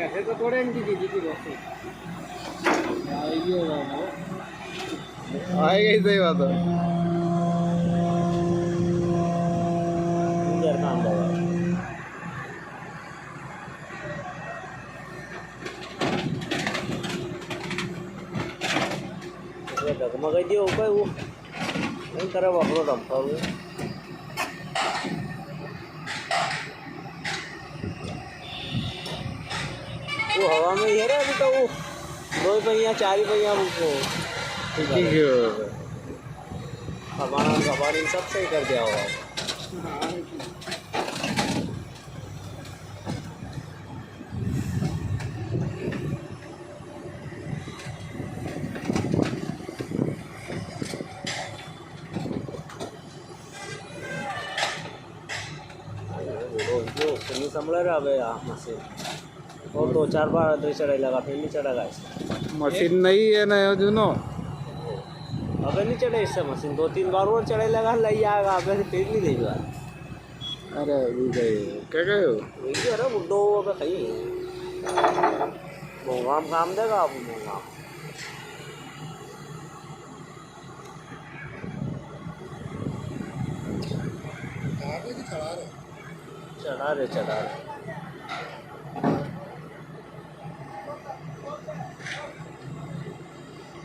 ऐसे तो थोड़े इनकी दीदी की दोस्ती आएगी ही सही बात है। डगमगाई दियो काय वो नहीं करा वापरो डंपर वो हवा में ही है रे अभी तो वो 2 पहिया 4 पहिया वो ठीक है हमारा सब सही कर दिया होगा। नहीं संभल रहा है मशीन और 2-4 बार अदर चढ़ाई लगा फिर नहीं चढ़ा मशीन नहीं है ना जुनो अबे नहीं चढ़े इससे मशीन 2-3 बार और चढ़ाई लगा लई आएगा अबे फिर नहीं देगा। अरे क्या कहे हो वही अरे बुड्ढो अबे कहीं मोंगाम काम देगा अब मोंगाम चढ़ा रहे